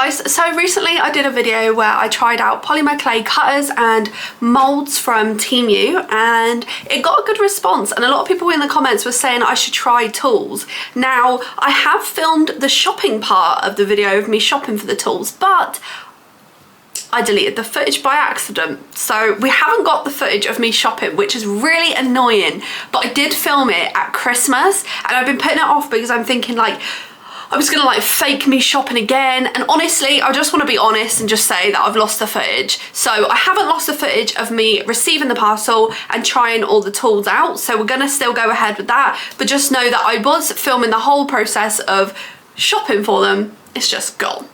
guys, so recently I did a video where I tried out polymer clay cutters and molds from TEMU, and it got a good response, and a lot of people in the comments were saying I should try tools. Now, I have filmed the shopping part of the video of me shopping for the tools, but I deleted the footage by accident. So we haven't got the footage of me shopping, which is really annoying, but I did film it at Christmas, and I've been putting it off because I'm thinking like, I was gonna like fake me shopping again, and honestly, I just wanna be honest and just say that I've lost the footage. So I haven't lost the footage of me receiving the parcel and trying all the tools out, so we're gonna still go ahead with that, but just know that I was filming the whole process of shopping for them. It's just gone.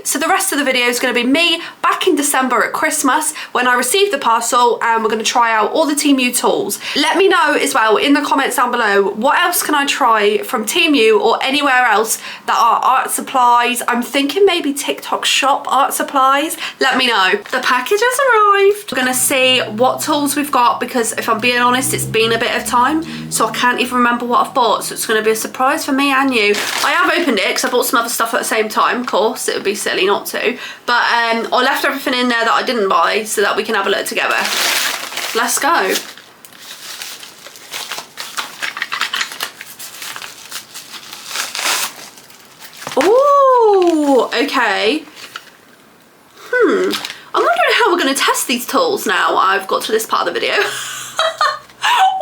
So the rest of the video is going to be me back in December at Christmas when I received the parcel, and we're going to try out all the TEMU tools. Let me know as well in the comments down below, what else can I try from TEMU or anywhere else that are art supplies. I'm thinking maybe TikTok shop art supplies. Let me know. The package has arrived. We're going to see what tools we've got, because if I'm being honest, it's been a bit of time, so I can't even remember what I've bought, so it's going to be a surprise for me and you. I have opened it because I bought some other stuff at the same time, of course, it would be silly not to, but I left everything in there that I didn't buy so that we can have a look together. Let's go. Oh, okay. I'm wondering how we're going to test these tools now I've got to this part of the video.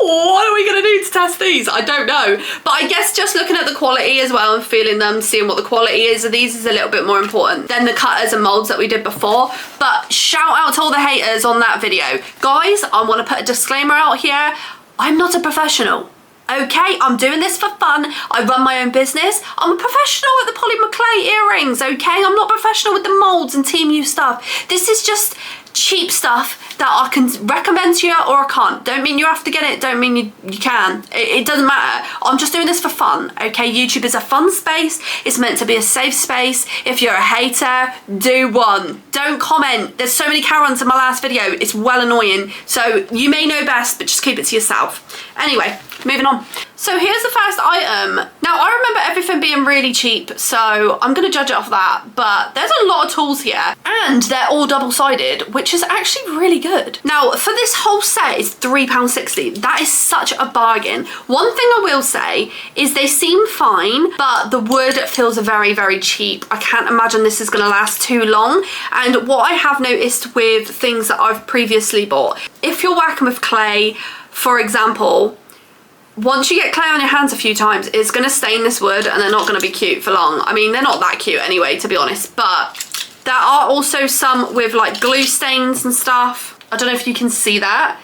What are we gonna do to test these? I don't know, but I guess just looking at the quality as well and feeling them, seeing what the quality is of these is a little bit more important than the cutters and molds that we did before. But shout out to all the haters on that video. Guys, I want to put a disclaimer out here. I'm not a professional. Okay, I'm doing this for fun. I run my own business. I'm a professional at the polymer clay earrings, okay? I'm not professional with the molds and TEMU stuff. This is just cheap stuff that I can recommend to you, or I can't. Don't mean you have to get it, don't mean you can. It doesn't matter. I'm just doing this for fun, okay? YouTube is a fun space. It's meant to be a safe space. If you're a hater, do one. Don't comment. There's so many Karens in my last video. It's well annoying. So you may know best, but just keep it to yourself. Anyway, moving on. So here's the first item. Now, I remember everything being really cheap, so I'm gonna judge it off that, but there's a lot of tools here, and they're all double-sided, which is actually really good. Now, for this whole set, it's £3.60. That is such a bargain. One thing I will say is they seem fine, but the wood feels very, very cheap. I can't imagine this is gonna last too long, and what I have noticed with things that I've previously bought, if you're working with clay, for example, once you get clay on your hands a few times, it's going to stain this wood and they're not going to be cute for long. I mean, they're not that cute anyway, to be honest, but there are also some with like glue stains and stuff. I don't know if you can see that,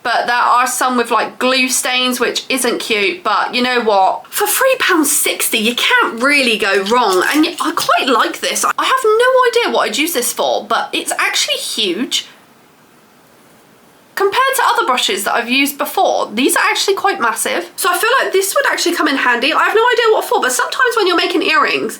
but there are some with like glue stains, which isn't cute, but you know what? For £3.60, you can't really go wrong, and I quite like this. I have no idea what I'd use this for, but it's actually huge. Compared to other brushes that I've used before, these are actually quite massive. So I feel like this would actually come in handy. I have no idea what for, but sometimes when you're making earrings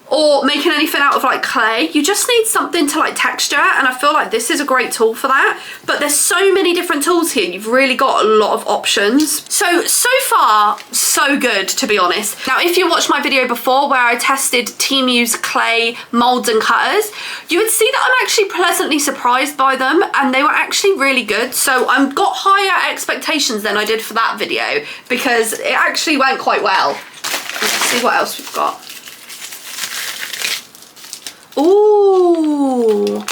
or making anything out of like clay, you just need something to like texture, and I feel like this is a great tool for that. But there's so many different tools here, you've really got a lot of options. So far, so good, to be honest. Now, if you watched my video before where I tested TEMU's clay molds and cutters, you would see that I'm actually pleasantly surprised by them, and they were actually really good. So I've got higher expectations than I did for that video, because it actually went quite well. Let's see what else we've got. Ooh.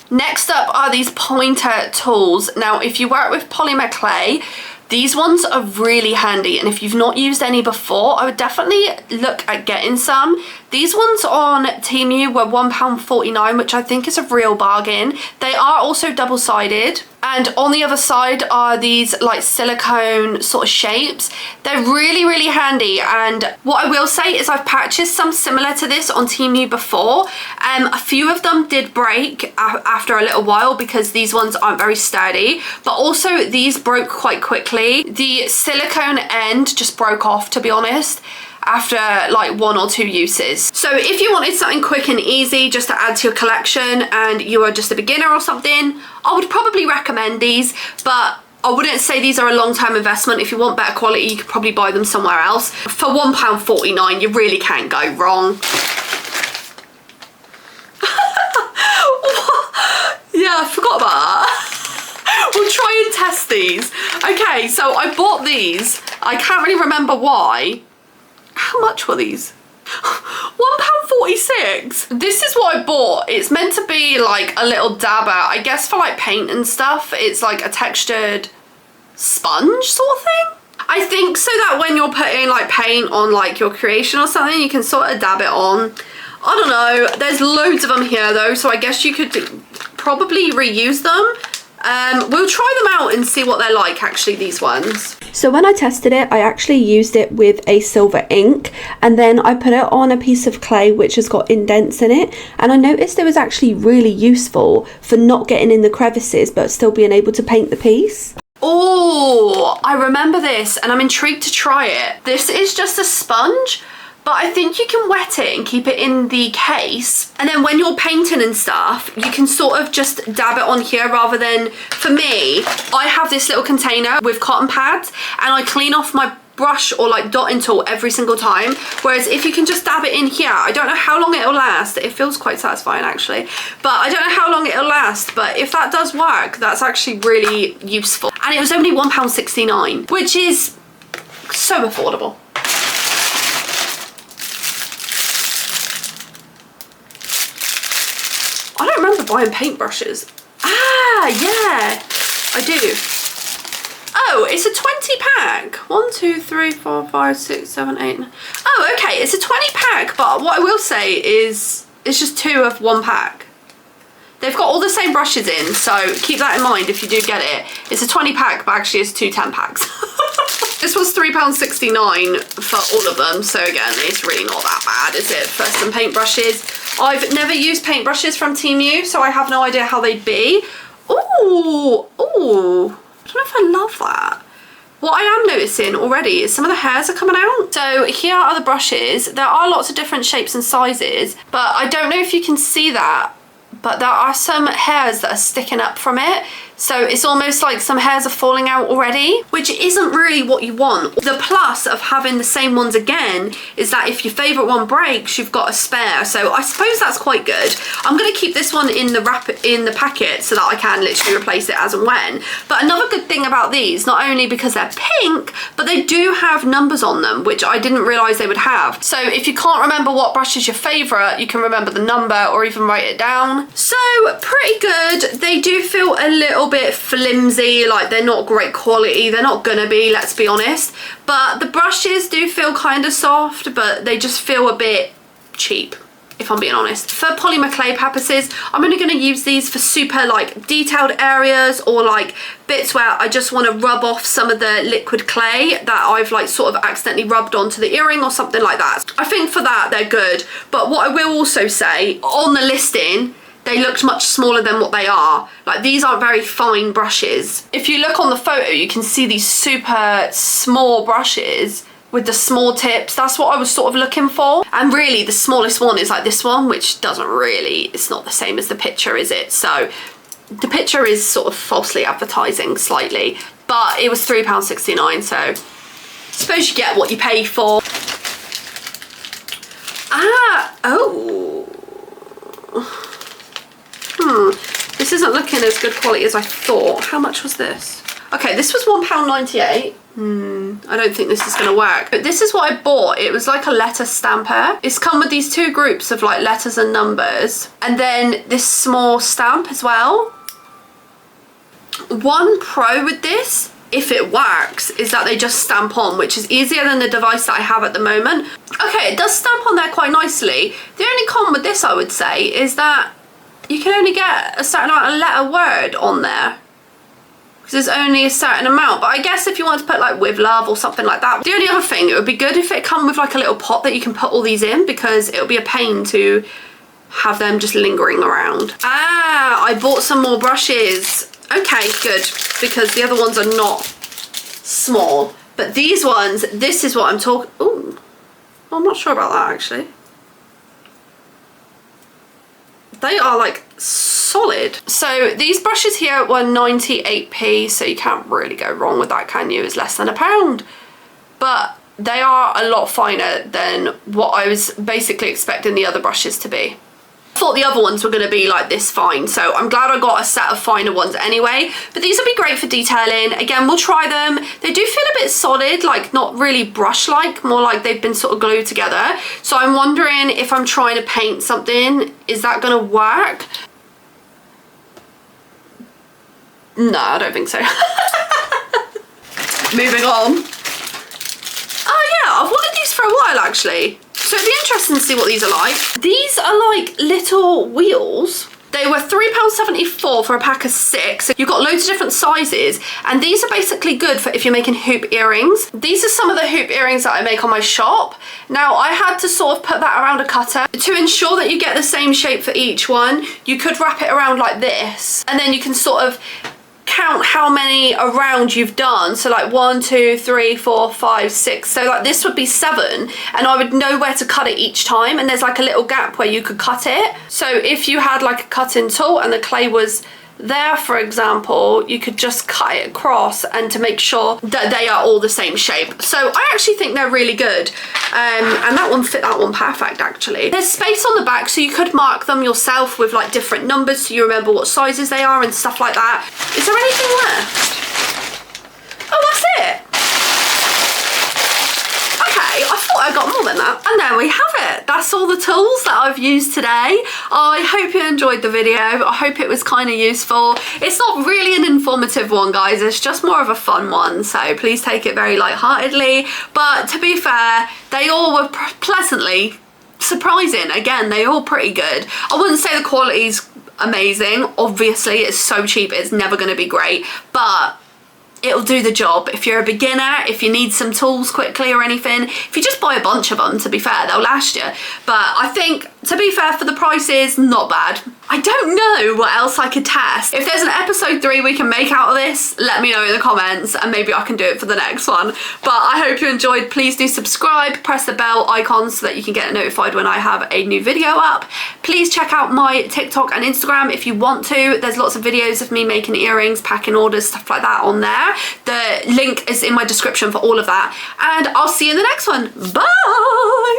Next up are these pointer tools. Now, if you work with polymer clay, these ones are really handy, and if you've not used any before, I would definitely look at getting some. These ones on TEMU were £1.49, which I think is a real bargain. They are also double-sided, and on the other side are these like silicone sort of shapes. They're really, really handy, and what I will say is I've purchased some similar to this on TEMU before. A few of them did break after a little while because these ones aren't very sturdy, but also these broke quite quickly. The silicone end just broke off, to be honest, after like 1 or 2 uses. So if you wanted something quick and easy just to add to your collection and you are just a beginner or something, I would probably recommend these, but I wouldn't say these are a long-term investment. If you want better quality, you could probably buy them somewhere else. For £1.49, you really can't go wrong. test these. Okay, so I bought these. I can't really remember why. How much were these? £1.46. This is what I bought. It's meant to be like a little dabber, I guess, for like paint and stuff. It's like a textured sponge sort of thing. I think so that when you're putting like paint on like your creation or something, you can sort of dab it on. I don't know. There's loads of them here though, so I guess you could probably reuse them. We'll try them out and see what they're like, actually, these ones. So when I tested it, I actually used it with a silver ink, and then I put it on a piece of clay which has got indents in it, and I noticed it was actually really useful for not getting in the crevices but still being able to paint the piece. Oh, I remember this and I'm intrigued to try it. This is just a sponge, but I think you can wet it and keep it in the case, and then when you're painting and stuff, you can sort of just dab it on here rather than, for me, I have this little container with cotton pads and I clean off my brush or like dotting tool every single time, whereas if you can just dab it in here, I don't know how long it'll last. It feels quite satisfying actually, but I don't know how long it'll last, but if that does work, that's actually really useful. And it was only £1.69, which is so affordable. I don't remember buying paintbrushes. Ah, yeah, I do. Oh, it's a 20 pack. 1, 2, 3, 4, 5, 6, 7, 8. Oh, okay, it's a 20 pack, but what I will say is it's just 2 of 1 pack. They've got all the same brushes in, so keep that in mind if you do get it. It's a 20 pack, but actually it's 2 10 packs. This was £3.69 for all of them, so again, it's really not that bad, is it, for some paintbrushes? I've never used paintbrushes from TEMU, so I have no idea how they'd be. Ooh, ooh, I don't know if I love that. What I am noticing already is some of the hairs are coming out. So here are the brushes. There are lots of different shapes and sizes, but I don't know if you can see that, but there are some hairs that are sticking up from it. So it's almost like some hairs are falling out already, which isn't really what you want. The plus of having the same ones again is that if your favorite one breaks, you've got a spare. So I suppose that's quite good. I'm gonna keep this one in the packet so that I can literally replace it as and when. But another good thing about these, not only because they're pink, but they do have numbers on them, which I didn't realize they would have. So if you can't remember what brush is your favorite, you can remember the number or even write it down. So pretty good. They do feel a little bit flimsy, like they're not great quality. They're not gonna be, let's be honest, but the brushes do feel kind of soft, but they just feel a bit cheap, if I'm being honest. For polymer clay purposes, I'm only going to use these for super like detailed areas or like bits where I just want to rub off some of the liquid clay that I've like sort of accidentally rubbed onto the earring or something like that. I think for that they're good, but what I will also say, on the listing they looked much smaller than what they are. Like, these aren't very fine brushes. If you look on the photo, you can see these super small brushes with the small tips. That's what I was sort of looking for. And really the smallest one is like this one, which doesn't really, it's not the same as the picture, is it? So the picture is sort of falsely advertising slightly, but it was £3.69, so I suppose you get what you pay for. This isn't looking as good quality as I thought. How much was this? Okay, this was £1.98. I don't think this is gonna work, but this is what I bought. It was like a letter stamper. It's come with these two groups of like letters and numbers, and then this small stamp as well. One pro with this, if it works, is that they just stamp on, which is easier than the device that I have at the moment. Okay, it does stamp on there quite nicely. The only con with this, I would say, is that you can only get a certain amount of letter word on there, because there's only a certain amount. But I guess if you want to put like "with love" or something like that. The only other thing, it would be good if it come with like a little pot that you can put all these in, because it would be a pain to have them just lingering around. I bought some more brushes. Okay, good, because the other ones are not small, but these ones, this is what I'm talking. Ooh, I'm not sure about that actually. They are like solid. So these brushes here were 98p, so you can't really go wrong with that, can you? It's less than £1, but they are a lot finer than what I was basically expecting the other brushes to be. I thought the other ones were going to be like this fine, so I'm glad I got a set of finer ones anyway. But these will be great for detailing. Again, we'll try them. They do feel a bit solid, like not really brush-like, more like they've been sort of glued together. So I'm wondering if I'm trying to paint something, is that going to work? No, I don't think so. Moving on. Oh yeah, I've wanted these for a while actually. So it'd be interesting to see what these are like. These are like little wheels. They were £3.74 for a pack of 6. So you've got loads of different sizes, and these are basically good for if you're making hoop earrings. These are some of the hoop earrings that I make on my shop. Now I had to sort of put that around a cutter to ensure that you get the same shape for each one. You could wrap it around like this, and then you can sort of count how many around you've done. So like 1, 2, 3, 4, 5, 6. So like this would be 7, and I would know where to cut it each time, and there's like a little gap where you could cut it. So if you had like a cutting tool and the clay was there, for example, you could just cut it across, and to make sure that they are all the same shape. So I actually think they're really good, and that one fit that one perfect actually. There's space on the back, so you could mark them yourself with like different numbers so you remember what sizes they are and stuff like that. Is there anything left? Oh, that's it. Okay, I thought I got more than that. And there we have it. That's all the tools that I've used today. I hope you enjoyed the video. I hope it was kind of useful. It's not really an informative one, guys. It's just more of a fun one. So please take it very lightheartedly. But to be fair, they all were pleasantly surprising. Again, they're all pretty good. I wouldn't say the quality's amazing. Obviously, it's so cheap, it's never going to be great. But it'll do the job. If you're a beginner, if you need some tools quickly or anything, if you just buy a bunch of them, to be fair, they'll last you. But I think, to be fair, for the prices, not bad. I don't know what else I could test. If there's an episode 3 we can make out of this, let me know in the comments, and maybe I can do it for the next one. But I hope you enjoyed. Please do subscribe, press the bell icon so that you can get notified when I have a new video up. Please check out my TikTok and Instagram if you want to. There's lots of videos of me making earrings, packing orders, stuff like that on there. The link is in my description for all of that. And I'll see you in the next one. Bye!